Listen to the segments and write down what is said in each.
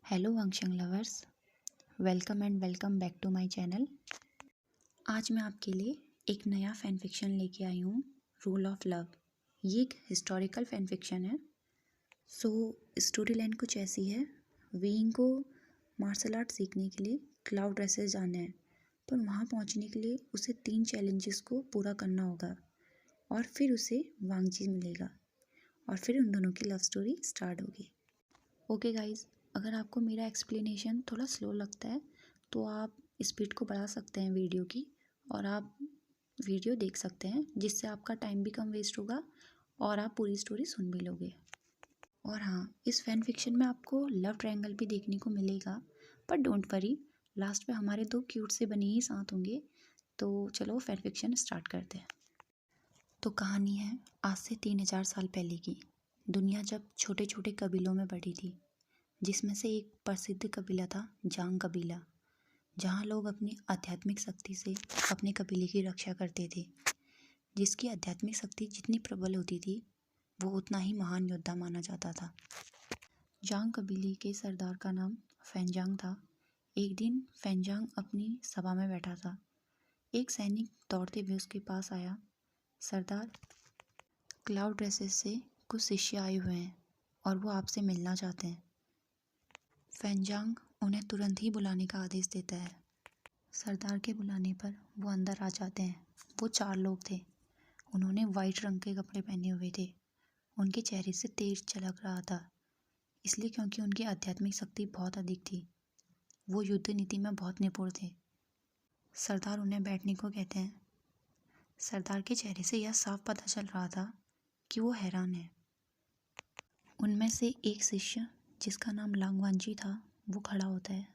Hello वंशंग lovers, welcome and welcome back to my channel. आज मैं आपके लिए एक नया फ़ैन फिक्शन लेके आई हूँ, रूल ऑफ लव। ये एक हिस्टोरिकल फ़ैन फिक्शन है। स्टोरी लाइन कुछ ऐसी है। विंग को मार्शल आर्ट सीखने के लिए क्लाउड ड्रेसेस जाना है, पर वहाँ पहुँचने के लिए उसे 3 चैलेंजेस को पूरा करना होगा और फिर उसे वांगजी मिलेगा और फिर उन दोनों की लव स्टोरी स्टार्ट होगी। ओके गाइज़, अगर आपको मेरा एक्सप्लेनेशन थोड़ा स्लो लगता है तो आप स्पीड को बढ़ा सकते हैं वीडियो की और आप वीडियो देख सकते हैं, जिससे आपका टाइम भी कम वेस्ट होगा और आप पूरी स्टोरी सुन भी लोगे। और हाँ, इस फैन फिक्शन में आपको लव ट्रायंगल भी देखने को मिलेगा, पर डोंट वरी, लास्ट में हमारे 2 क्यूट से बने ही साथ होंगे। तो चलो फैन फिक्शन स्टार्ट करते हैं। तो कहानी है आज से 3000 साल पहले की। दुनिया जब छोटे छोटे कबीलों में बढ़ी थी, जिसमें से एक प्रसिद्ध कबीला था जांग कबीला, जहाँ लोग अपनी आध्यात्मिक शक्ति से अपने कबीले की रक्षा करते थे। जिसकी आध्यात्मिक शक्ति जितनी प्रबल होती थी, वो उतना ही महान योद्धा माना जाता था। जांग कबीले के सरदार का नाम फैनजांग था। एक दिन फैनजांग अपनी सभा में बैठा था। एक सैनिक दौड़ते हुए उसके पास आया। सरदार, क्लाउड ड्रेसेस से कुछ शिष्य आए हुए हैं और वो आपसे मिलना चाहते हैं। फैनजांग उन्हें तुरंत ही बुलाने का आदेश देता है। सरदार के बुलाने पर वो अंदर आ जाते हैं। वो 4 लोग थे। उन्होंने वाइट रंग के कपड़े पहने हुए थे। उनके चेहरे से तेज झलक रहा था, इसलिए क्योंकि उनकी आध्यात्मिक शक्ति बहुत अधिक थी। वो युद्ध नीति में बहुत निपुण थे। सरदार उन्हें बैठने को कहते हैं। सरदार के चेहरे से यह साफ पता चल रहा था कि वो हैरान है। उनमें से एक शिष्य, जिसका नाम लांगवांजी था, वो खड़ा होता है।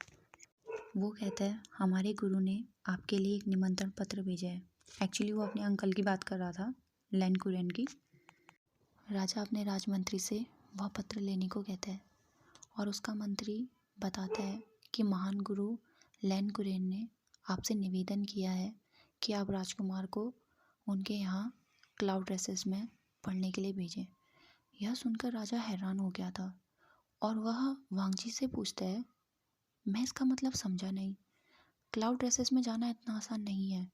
वो कहता है, हमारे गुरु ने आपके लिए एक निमंत्रण पत्र भेजा है। एक्चुअली वो अपने अंकल की बात कर रहा था, लैन कुरेन की। राजा अपने राजमंत्री से वह पत्र लेने को कहता है और उसका मंत्री बताता है कि महान गुरु लैन कुरेन ने आपसे निवेदन किया है कि आप राजकुमार को उनके यहाँ क्लाउड ड्रेसेस में पढ़ने के लिए भेजें। यह सुनकर राजा हैरान हो गया था और वह वांगजी से पूछता है, मैं इसका मतलब समझा नहीं। क्लाउड ड्रेसेस में जाना इतना आसान नहीं है।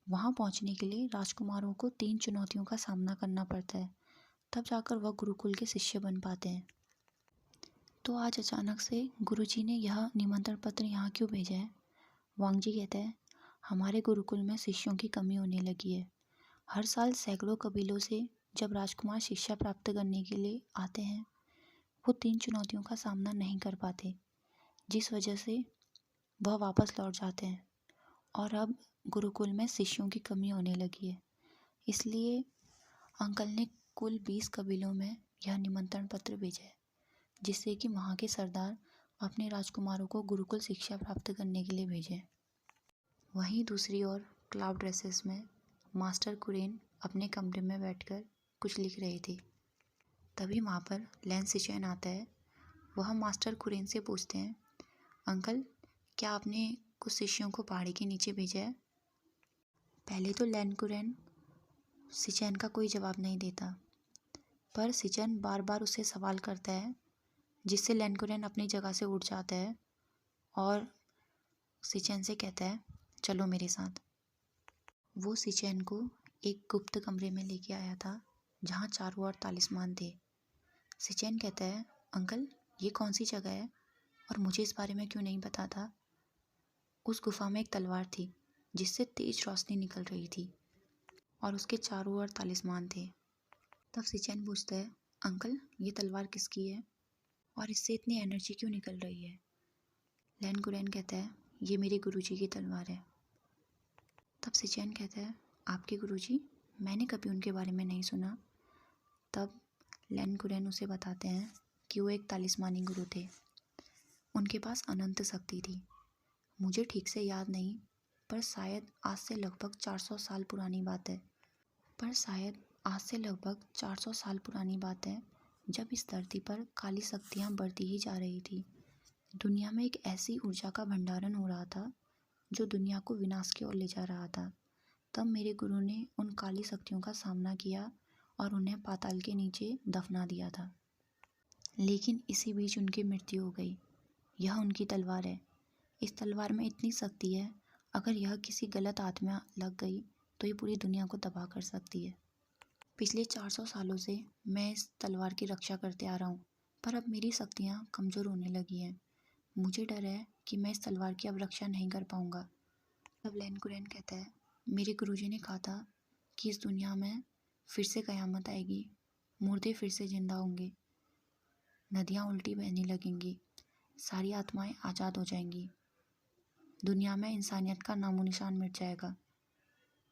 वहाँ पहुँचने के लिए राजकुमारों को 3 चुनौतियों का सामना करना पड़ता है, तब जाकर वह गुरुकुल के शिष्य बन पाते हैं। तो आज अचानक से गुरुजी ने यह निमंत्रण पत्र यहाँ क्यों भेजा है? वांगजी कहता है, हमारे गुरुकुल में शिष्यों की कमी होने लगी है। हर साल सैकड़ों कबीलों से जब राजकुमार शिक्षा प्राप्त करने के लिए आते हैं, वो 3 चुनौतियों का सामना नहीं कर पाते, जिस वजह से वह वापस लौट जाते हैं और अब गुरुकुल में शिष्यों की कमी होने लगी है। इसलिए अंकल ने कुल 20 कबीलों में यह निमंत्रण पत्र भेजा है, जिससे कि वहाँ के सरदार अपने राजकुमारों को गुरुकुल शिक्षा प्राप्त करने के लिए भेजें। वहीं दूसरी ओर क्लाउड ड्रेसेस में मास्टर कुरेन अपने कमरे में बैठकर कुछ लिख रहे थे। तभी वहाँ पर लैन सिचेन आता है। वह मास्टर कुरेन से पूछते हैं, अंकल, क्या आपने कुछ शिष्यों को पहाड़ी के नीचे भेजा है? पहले तो लैन कुरेन सिचेन का कोई जवाब नहीं देता, पर सिचेन बार बार उससे सवाल करता है, जिससे लैन कुरेन अपनी जगह से उठ जाता है और सिचेन से कहता है, चलो मेरे साथ। वो सिचेन को एक गुप्त कमरे में लेके आया था, जहाँ चारों ओर तालिस्मान थे। सिचेन कहता है, अंकल, ये कौन सी जगह है और मुझे इस बारे में क्यों नहीं पता था? उस गुफा में एक तलवार थी, जिससे तेज रोशनी निकल रही थी और उसके चारों ओर तालिस्मान थे। तब सिचेन पूछता है, अंकल, ये तलवार किसकी है और इससे इतनी एनर्जी क्यों निकल रही है? लैन कुरेन कहता है, ये मेरे गुरुजी की तलवार है। तब सिचेन कहता है, आपके गुरुजी? मैंने कभी उनके बारे में नहीं सुना। तब लैन कुरेन उसे बताते हैं कि वो एक तालिस्मानी गुरु थे। उनके पास अनंत शक्ति थी। मुझे ठीक से याद नहीं, पर शायद आज से लगभग 400 साल पुरानी बात है, जब इस धरती पर काली शक्तियाँ बढ़ती ही जा रही थी। दुनिया में एक ऐसी ऊर्जा का भंडारण हो रहा था जो दुनिया को विनाश की ओर ले जा रहा था। तब मेरे गुरु ने उन काली शक्तियों का सामना किया और उन्हें पाताल के नीचे दफना दिया था। लेकिन इसी बीच उनकी मृत्यु हो गई। यह उनकी तलवार है। इस तलवार में इतनी शक्ति है, अगर यह किसी गलत हाथ में लग गई तो ये पूरी दुनिया को तबाह कर सकती है। पिछले 400 सालों से मैं इस तलवार की रक्षा करते आ रहा हूँ, पर अब मेरी शक्तियाँ कमज़ोर होने लगी हैं। मुझे डर है कि मैं इस तलवार की अब रक्षा नहीं कर पाऊँगा। तब लैन कुरैन कहता है, मेरे गुरुजी ने कहा था कि इस दुनिया में फिर से क़यामत आएगी, मुर्दे फिर से जिंदा होंगे, नदियाँ उल्टी बहने लगेंगी, सारी आत्माएं आज़ाद हो जाएंगी, दुनिया में इंसानियत का नामो निशान मिट जाएगा।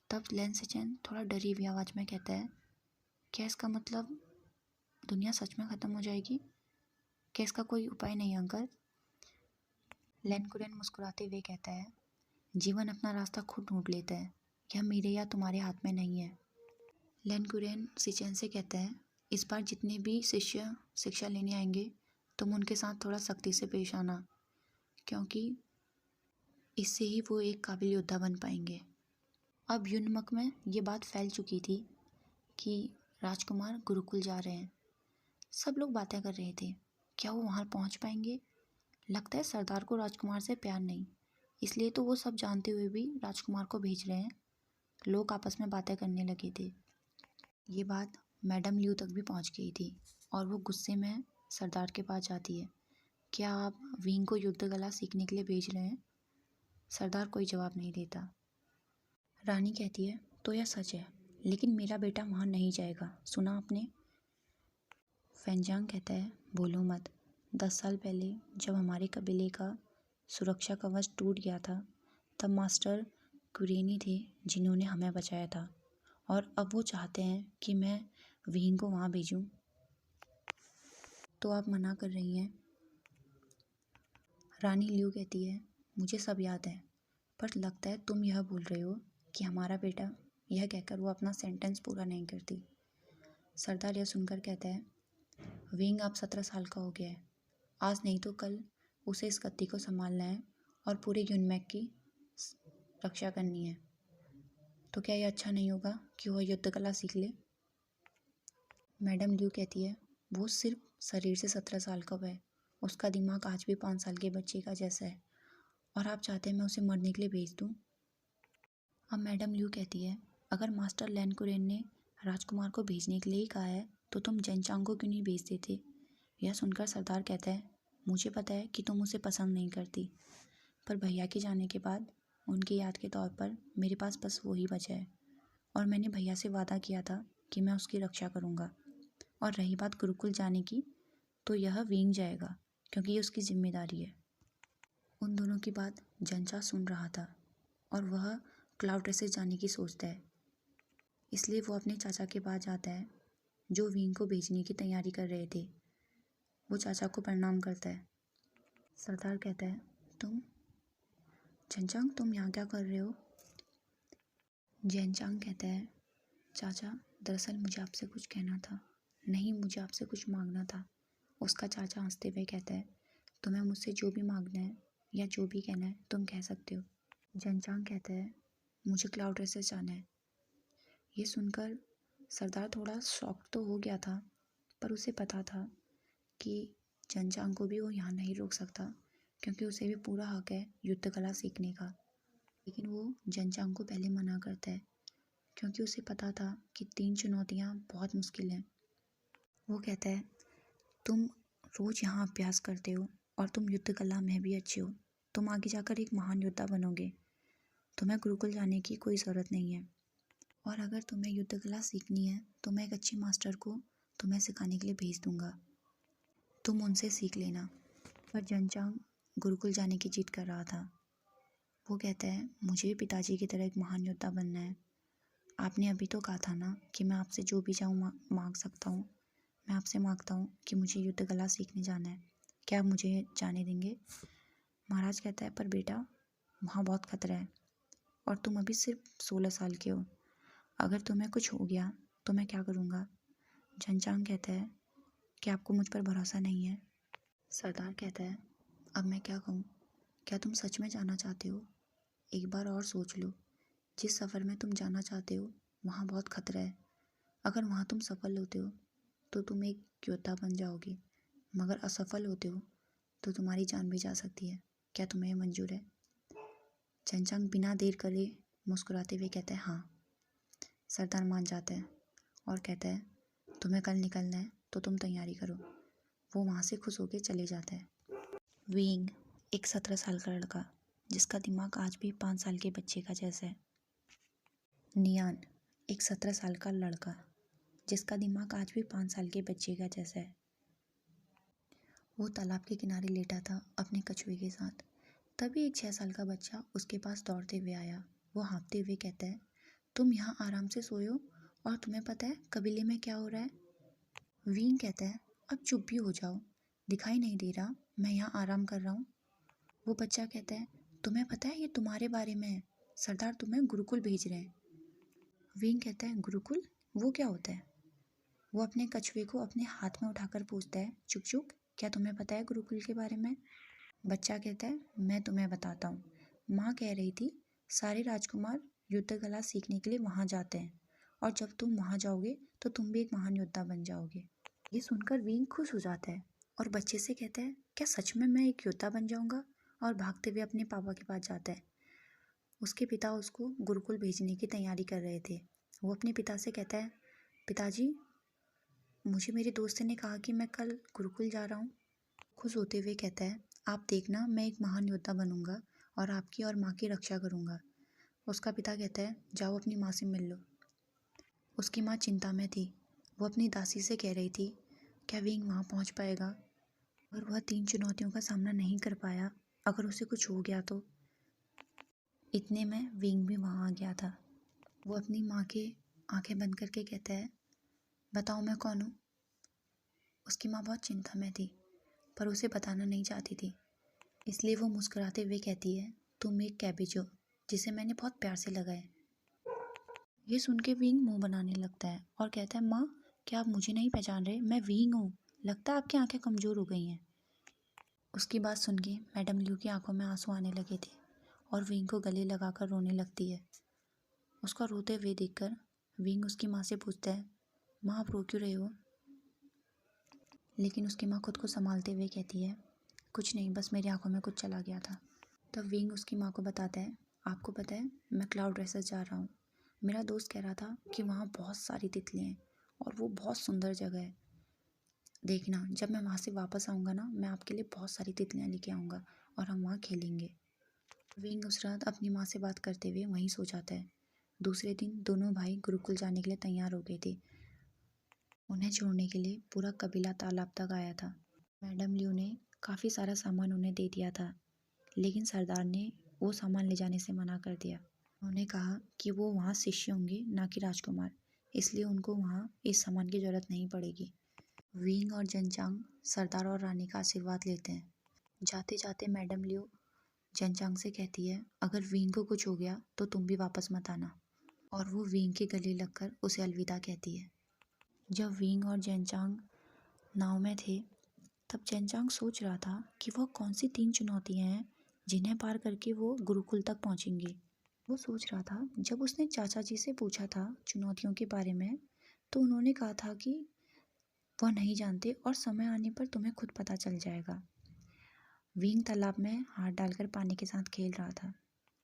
तब लैन सिचेन थोड़ा डरी हुई आवाज़ में कहता है, क्या इसका मतलब दुनिया सच में ख़त्म हो जाएगी? क्या इसका कोई उपाय नहीं अंकल? लैन कुरैन मुस्कुराते हुए कहता है, जीवन अपना रास्ता खुद ढूंढ लेता है, यह मेरे या तुम्हारे हाथ में नहीं है। लैन कुरैन सिचेन से कहता है, इस बार जितने भी शिष्य शिक्षा लेने आएंगे तुम उनके साथ थोड़ा सख्ती से पेश आना, क्योंकि इससे ही वो एक काबिल योद्धा बन पाएंगे। अब युनमक में ये बात फैल चुकी थी कि राजकुमार गुरुकुल जा रहे हैं। सब लोग बातें कर रहे थे, क्या वो वहाँ पहुँच पाएंगे? लगता है सरदार को राजकुमार से प्यार नहीं, इसलिए तो वो सब जानते हुए भी राजकुमार को भेज रहे हैं। लोग आपस में बातें करने लगे थे। ये बात मैडम ल्यू तक भी पहुंच गई थी और वो गुस्से में सरदार के पास जाती है, क्या आप विंग को युद्ध कला सीखने के लिए भेज रहे हैं? सरदार कोई जवाब नहीं देता। रानी कहती है, तो यह सच है, लेकिन मेरा बेटा वहाँ नहीं जाएगा, सुना आपने? फैंजांग कहता है, बोलो मत। 10 साल पहले जब हमारे कबीले का सुरक्षा कवच टूट गया था, तब मास्टर कुरेनी थे जिन्होंने हमें बचाया था, और अब वो चाहते हैं कि मैं विंग को वहाँ भेजूं। तो आप मना कर रही हैं? रानी ल्यू कहती है, मुझे सब याद है, पर लगता है तुम यह बोल रहे हो कि हमारा बेटा। यह कहकर वो अपना सेंटेंस पूरा नहीं करती। सरदार यह सुनकर कहता है, विंग अब 17 साल का हो गया है, आज नहीं तो कल उसे इस गद्दी को संभालना है और पूरे यूनमैक की रक्षा करनी है। तो क्या यह अच्छा नहीं होगा कि वह युद्ध कला सीख ले? मैडम ल्यू कहती है, वो सिर्फ शरीर से 17 साल का है, उसका दिमाग आज भी 5 साल के बच्चे का जैसा है, और आप चाहते हैं मैं उसे मरने के लिए भेज दूँ? अब मैडम ल्यू कहती है, अगर मास्टर लैन कुरैन ने राजकुमार को भेजने के लिए ही कहा है तो तुम जेनचांग को क्यों नहीं भेज देते? यह सुनकर सरदार कहता है, मुझे पता है कि तुम उसे पसंद नहीं करती, पर भैया के जाने के बाद उनकी याद के तौर पर मेरे पास बस वो ही बचा है, और मैंने भैया से वादा किया था कि मैं उसकी रक्षा करूँगा। और रही बात गुरुकुल जाने की, तो यह विंग जाएगा क्योंकि ये उसकी जिम्मेदारी है। उन दोनों की बात जनचा सुन रहा था और वह क्लाउड रेसेस जाने की सोचता है, इसलिए वो अपने चाचा के पास जाता है जो विंग को भेजने की तैयारी कर रहे थे। वो चाचा को प्रणाम करता है। सरदार कहता है, तुम जनचांग, तुम यहाँ क्या कर रहे हो? जेनचांग कहता है, चाचा दरअसल मुझे आपसे कुछ कहना था। नहीं, मुझे आपसे कुछ मांगना था। उसका चाचा हंसते हुए कहता है, तुम्हें मुझसे जो भी मांगना है या जो भी कहना है तुम कह सकते हो। जेनचांग कहता है, मुझे क्लाउड रेसेस जाना है। ये सुनकर सरदार थोड़ा शॉक तो हो गया था, पर उसे पता था कि जेनचांग को भी वो यहाँ नहीं रोक सकता, क्योंकि उसे भी पूरा हक है युद्ध कला सीखने का। लेकिन वो जेनचांग को पहले मना करता है, क्योंकि उसे पता था कि 3 चुनौतियाँ बहुत मुश्किल हैं। वो कहता है, तुम रोज़ यहाँ अभ्यास करते हो और तुम युद्ध कला में भी अच्छे हो, तुम आगे जाकर एक महान योद्धा बनोगे, तुम्हें गुरुकुल जाने की कोई ज़रूरत नहीं है, और अगर तुम्हें युद्ध कला सीखनी है तो मैं एक अच्छे मास्टर को तुम्हें सिखाने के लिए भेज दूँगा, तुम उनसे सीख लेना। पर जेनचांग गुरुकुल जाने की जिद कर रहा था। वो कहता है, मुझे भी पिताजी की तरह एक महान योद्धा बनना है। आपने अभी तो कहा था ना कि मैं आपसे जो भी चाहूँ मांग सकता हूँ। मैं आपसे मांगता हूँ कि मुझे युद्ध कला सीखने जाना है, क्या आप मुझे जाने देंगे? महाराज कहता है, पर बेटा वहाँ बहुत खतरा है और तुम अभी सिर्फ 16 साल के हो, अगर तुम्हें कुछ हो गया तो मैं क्या करूँगा? जेनचांग कहता है, कि आपको मुझ पर भरोसा नहीं है? सरदार कहता है, अब मैं क्या कहूँ? क्या तुम सच में जाना चाहते हो? एक बार और सोच लो, जिस सफ़र में तुम जाना चाहते हो वहाँ बहुत खतरा है। अगर वहाँ तुम सफल होते हो तो तुम एक योद्धा बन जाओगे, मगर असफल होते हो तो तुम्हारी जान भी जा सकती है। क्या तुम्हें मंजूर है? चंचंग बिना देर करे मुस्कुराते हुए कहता है हाँ। सरदार मान जाता है और कहता है तुम्हें कल निकलना है तो तुम तैयारी करो। वो वहाँ से खुश होकर चले जाता है। विंग एक 17 साल का लड़का जिसका दिमाग आज भी 5 साल के बच्चे का जैसा है। नियान एक 17 साल का लड़का जिसका दिमाग आज भी 5 साल के बच्चे का जैसा है। वो तालाब के किनारे लेटा था अपने कछुए के साथ। तभी एक 6 साल का बच्चा उसके पास दौड़ते हुए आया। वो हाँफते हुए कहता है तुम यहाँ आराम से सोए हो और तुम्हें पता है कबीले में क्या हो रहा है? वीन कहता है अब चुप भी हो जाओ, दिखाई नहीं दे रहा मैं यहाँ आराम कर रहा हूँ। वो बच्चा कहता है तुम्हें पता है ये तुम्हारे बारे में है, सरदार तुम्हें गुरुकुल भेज रहे हैं। वीन कहता है गुरुकुल, वो क्या होता है? वो अपने कछुए को अपने हाथ में उठाकर पूछता है चुक चुक, क्या तुम्हें पता है गुरुकुल के बारे में? बच्चा कहता है मैं तुम्हें बताता हूँ। माँ कह रही थी सारे राजकुमार युद्ध कला सीखने के लिए वहाँ जाते हैं और जब तुम वहाँ जाओगे तो तुम भी एक महान योद्धा बन जाओगे। ये सुनकर वीन खुश हो जाता है और बच्चे से कहता है क्या सच में मैं एक योद्धा बन जाऊँगा? और भागते हुए अपने पापा के पास जाता है। उसके पिता उसको गुरुकुल भेजने की तैयारी कर रहे थे। वो अपने पिता से कहता है पिताजी, मुझे मेरे दोस्त ने कहा कि मैं कल गुरुकुल जा रहा हूँ। खुश होते हुए कहता है आप देखना मैं एक महान योद्धा बनूंगा और आपकी और माँ की रक्षा करूंगा। उसका पिता कहता है जाओ अपनी माँ से मिल लो। उसकी माँ चिंता में थी। वो अपनी दासी से कह रही थी क्या विंग वहाँ पहुँच पाएगा? अगर वह 3 चुनौतियों का सामना नहीं कर पाया, अगर उसे कुछ हो गया तो? इतने में विंग भी वहाँ आ गया था। वो अपनी माँ के आंखें बंद करके कहता है बताओ मैं कौन हूँ? उसकी माँ बहुत चिंता में थी पर उसे बताना नहीं चाहती थी, इसलिए वो मुस्कुराते हुए कहती है तुम एक कैबिज हो जिसे मैंने बहुत प्यार से लगाया। ये सुन के विंग मुंह बनाने लगता है और कहता है माँ क्या आप मुझे नहीं पहचान रहे? मैं विंग हूँ, लगता है आपकी आंखें कमज़ोर हो गई हैं। उसकी बात सुन के मैडम ल्यू की आंखों में आंसू आने लगे थे और विंग को गले लगाकर रोने लगती है। उसका रोते हुए देखकर विंग उसकी माँ से पूछता है माँ आप रो क्यों रहे हो? लेकिन उसकी माँ खुद को संभालते हुए कहती है कुछ नहीं, बस मेरी आंखों में कुछ चला गया था। तब विंग उसकी माँ को बताता है आपको पता है मैं क्लाउड रेसर्स जा रहा हूँ। मेरा दोस्त कह रहा था कि वहाँ बहुत सारी तितलियाँ हैं और वो बहुत सुंदर जगह है। देखना जब मैं वहाँ से वापस आऊँगा ना, मैं आपके लिए बहुत सारी तितलियाँ लेके आऊँगा और हम वहाँ खेलेंगे। विंग उस रात अपनी माँ से बात करते हुए वहीं सो जाता है। दूसरे दिन दोनों भाई गुरुकुल जाने के लिए तैयार हो गए थे। उन्हें छोड़ने के लिए पूरा कबीला तालाब तक आया था। मैडम ल्यू ने काफ़ी सारा सामान उन्हें दे दिया था, लेकिन सरदार ने वो सामान ले जाने से मना कर दिया। उन्होंने कहा कि वो वहाँ शिष्य होंगे ना कि राजकुमार, इसलिए उनको वहाँ इस सामान की ज़रूरत नहीं पड़ेगी। विंग और जनचांग सरदार और रानी का आशीर्वाद लेते हैं। जाते जाते मैडम ल्यू जनचांग से कहती है अगर विंग को कुछ हो गया तो तुम भी वापस मत आना, और वो विंग के गले लगकर उसे अलविदा कहती है। जब विंग और जनचांग नाव में थे तब जनचांग सोच रहा था कि वह कौन सी 3 चुनौतियाँ हैं जिन्हें पार करके वो गुरुकुल तक पहुँचेंगे। वो सोच रहा था जब उसने चाचा जी से पूछा था चुनौतियों के बारे में तो उन्होंने कहा था कि वह नहीं जानते और समय आने पर तुम्हें खुद पता चल जाएगा। विंग तालाब में हाथ डालकर पानी के साथ खेल रहा था।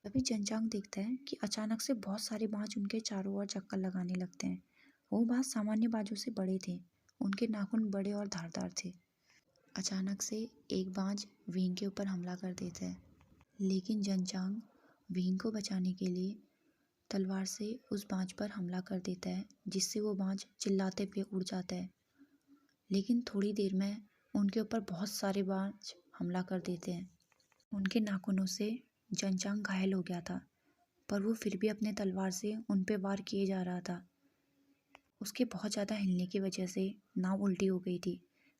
तभी जनचांग देखता है कि अचानक से बहुत सारे बाज उनके चारों ओर चक्कर लगाने लगते हैं। वो बाज सामान्य बाजों से बड़े थे, उनके नाखून बड़े और धारदार थे। अचानक से एक बाज विंग के ऊपर हमला कर देता है, लेकिन जनचांग विंग को बचाने के लिए तलवार से उस बाज पर हमला कर देता है, जिससे वो बाज चिल्लाते हुए उड़ जाता है। लेकिन थोड़ी देर में उनके ऊपर बहुत सारे बाज हमला कर देते हैं। उनके नाखूनों से जनचांग घायल हो गया था, पर वो फिर भी अपने तलवार से उन पे वार किए जा रहा था। उसके बहुत ज़्यादा हिलने की वजह से नाव उल्टी हो गई थी,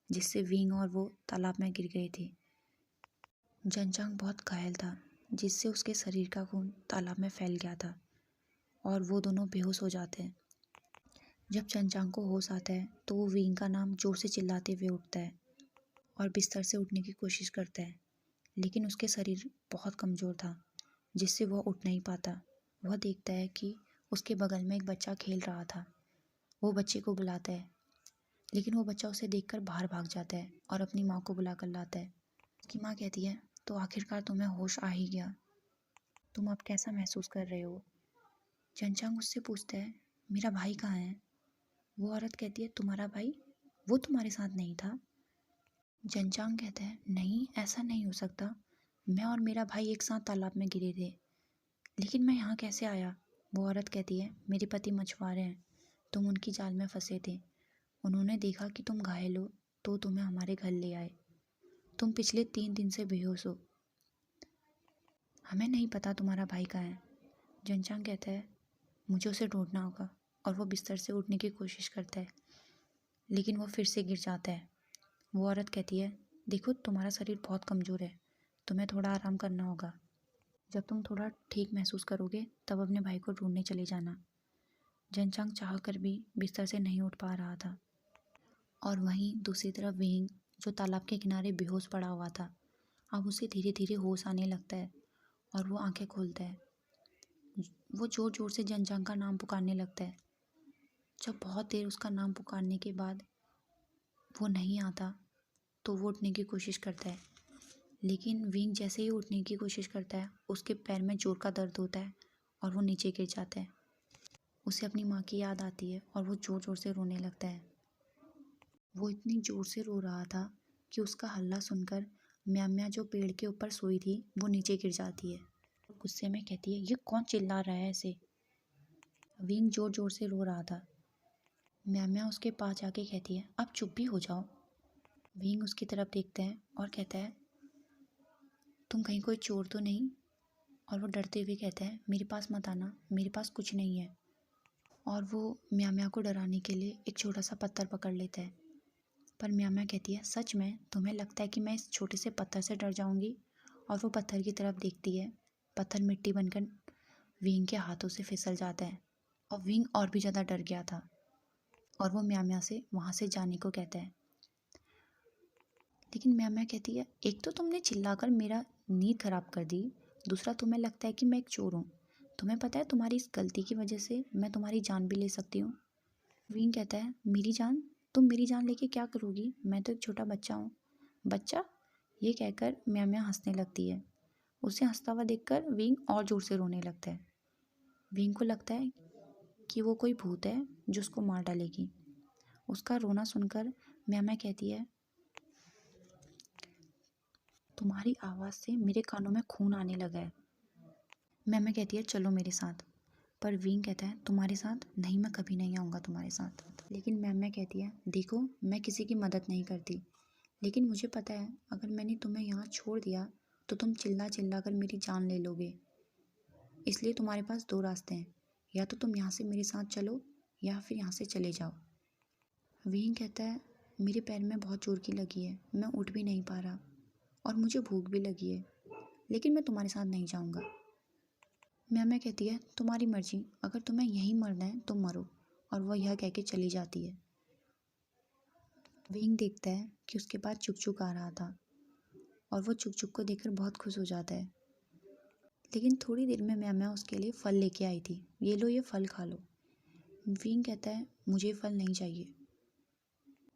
जिससे विंग और वो तालाब में गिर गए थे। जनचांग बहुत घायल था, जिससे उसके शरीर का खून तालाब में फैल गया था और वो दोनों बेहोश हो जाते हैं। जब जनचांग को होश आता है तो वो विंग का नाम जोर से चिल्लाते हुए उठता है और बिस्तर से उठने की कोशिश करता है, लेकिन उसके शरीर बहुत कमज़ोर था, जिससे वह उठ नहीं पाता। वह देखता है कि उसके बगल में एक बच्चा खेल रहा था। वो बच्चे को बुलाता है, लेकिन वो बच्चा उसे देखकर बाहर भाग जाता है और अपनी माँ को बुला कर लाता है। उसकी माँ कहती है तो आखिरकार तुम्हें होश आ ही गया, तुम अब कैसा महसूस कर रहे हो? जंचांग उससे पूछता है मेरा भाई कहाँ है? वो औरत कहती है तुम्हारा भाई? वो तुम्हारे साथ नहीं था? जंचांग कहता है नहीं, ऐसा नहीं हो सकता, मैं और मेरा भाई एक साथ तालाब में गिरे थे, लेकिन मैं यहाँ कैसे आया? वो औरत कहती है मेरे पति मछुआरे हैं, तुम उनकी जाल में फंसे थे, उन्होंने देखा कि तुम घायल हो तो तुम्हें हमारे घर ले आए, तुम पिछले 3 दिन से बेहोश हो, हमें नहीं पता तुम्हारा भाई कहाँ है। जंचांग कहता है मुझे उसे ढूंढना होगा, और वो बिस्तर से उठने की कोशिश करता है, लेकिन वो फिर से गिर जाता है। वो औरत कहती है देखो तुम्हारा शरीर बहुत कमज़ोर है, तुम्हें थोड़ा आराम करना होगा, जब तुम थोड़ा ठीक महसूस करोगे तब अपने भाई को ढूंढने चले जाना। जंचांग चाह कर भी बिस्तर से नहीं उठ पा रहा था। और वहीं दूसरी तरफ विंग, जो तालाब के किनारे बेहोश पड़ा हुआ था, अब उसे धीरे धीरे होश आने लगता है और वो आंखें खोलता है। वो ज़ोर ज़ोर से जंचांग का नाम पुकारने लगता है। जब बहुत देर उसका नाम पुकारने के बाद वो नहीं आता तो वो उठने की कोशिश करता है, लेकिन विंग जैसे ही उठने की कोशिश करता है उसके पैर में जोर का दर्द होता है और वो नीचे गिर जाता है। उसे अपनी माँ की याद आती है और वो ज़ोर ज़ोर से रोने लगता है। वो इतनी ज़ोर से रो रहा था कि उसका हल्ला सुनकर म्या जो पेड़ के ऊपर सोई थी वो नीचे गिर जाती है। गुस्से में कहती है ये कौन चिल्ला रहा है ऐसे? विंग ज़ोर ज़ोर से रो रहा था। म्या उसके पास जाके कहती है अब चुप भी हो जाओ। विंग उसकी तरफ देखता है और कहता है तुम कहीं कोई चोर तो नहीं? और वो डरते हुए कहता है मेरे पास मत आना, मेरे पास कुछ नहीं है। और वो म्या को डराने के लिए एक छोटा सा पत्थर पकड़ लेता है। पर म्या कहती है सच में तुम्हें लगता है कि मैं इस छोटे से पत्थर से डर जाऊंगी? और वो पत्थर की तरफ देखती है। पत्थर मिट्टी बनकर विंग के हाथों से फिसल जाता है और विंग और भी ज़्यादा डर गया था और वो म्या से वहाँ से जाने को कहता है। लेकिन म्या कहती है एक तो तुमने चिल्लाकर मेरा नींद खराब कर दी, दूसरा तुम्हें लगता है कि मैं एक चोर हूँ, तुम्हें पता है तुम्हारी इस गलती की वजह से मैं तुम्हारी जान भी ले सकती हूँ। विंग कहता है मेरी जान? तुम मेरी जान लेके क्या करोगी? मैं तो एक छोटा बच्चा हूँ। बच्चा? ये कहकर म्या हंसने लगती है। उसे हंसता हुआ देखकर विंग और ज़ोर से रोने लगता है। विंग को लगता है कि वो कोई भूत है जो उसको मार डालेगी। उसका रोना सुनकर म्या कहती है तुम्हारी आवाज़ से मेरे कानों में खून आने लगा है। म्या कहती है चलो मेरे साथ। पर विंग कहता है तुम्हारे साथ नहीं, मैं कभी नहीं आऊँगा तुम्हारे साथ। लेकिन म्या कहती है देखो मैं किसी की मदद नहीं करती, लेकिन मुझे पता है अगर मैंने तुम्हें यहाँ छोड़ दिया तो तुम चिल्ला चिल्ला कर मेरी जान ले लोगे, इसलिए तुम्हारे पास 2 रास्ते हैं, या तो तुम यहाँ से मेरे साथ चलो या फिर यहाँ से चले जाओ। विंग कहता है मेरे पैर में बहुत जोर की लगी है, मैं उठ भी नहीं पा रहा और मुझे भूख भी लगी है, लेकिन मैं तुम्हारे साथ नहीं जाऊँगा। म्या कहती है तुम्हारी मर्जी, अगर तुम्हें यहीं मरना है तो मरो। और वह यह कह के चली जाती है। विंग देखता है कि उसके पास चुक आ रहा था और वो चुक को देखकर बहुत खुश हो जाता है। लेकिन थोड़ी देर में म्या उसके लिए फल लेके आई थी, ये लो ये फल खा लो। विंग कहता है मुझे फल नहीं चाहिए।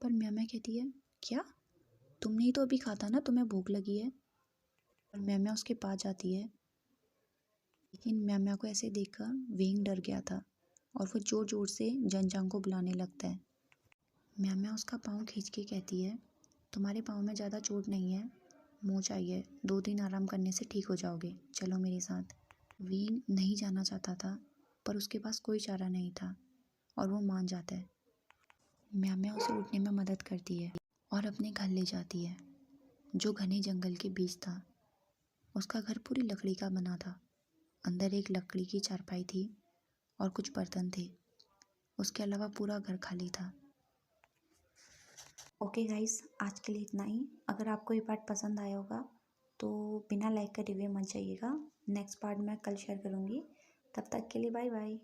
पर म्या कहती है क्या? तुमने ही तो अभी कहा था ना तुम्हें भूख लगी है। और म्या उसके पास जाती है, लेकिन म्या को ऐसे देखकर विंग डर गया था और वो जोर जोर से जंचांग को बुलाने लगता है। म्या उसका पाँव खींच के कहती है तुम्हारे पाँव में ज़्यादा चोट नहीं है, मोच आई है, 2 दिन आराम करने से ठीक हो जाओगे, चलो मेरे साथ। विंग नहीं जाना चाहता था पर उसके पास कोई चारा नहीं था और वो मान जाता है। म्या उसे उठने में मदद करती है और अपने घर ले जाती है, जो घने जंगल के बीच था। उसका घर पूरी लकड़ी का बना था, अंदर एक लकड़ी की चारपाई थी और कुछ बर्तन थे, उसके अलावा पूरा घर खाली था। ओके गाइस, आज के लिए इतना ही। अगर आपको ये पार्ट पसंद आया होगा तो बिना लाइक का रिव्यू मत जाइएगा, नेक्स्ट पार्ट मैं कल शेयर करूँगी। तब तक के लिए बाय बाय।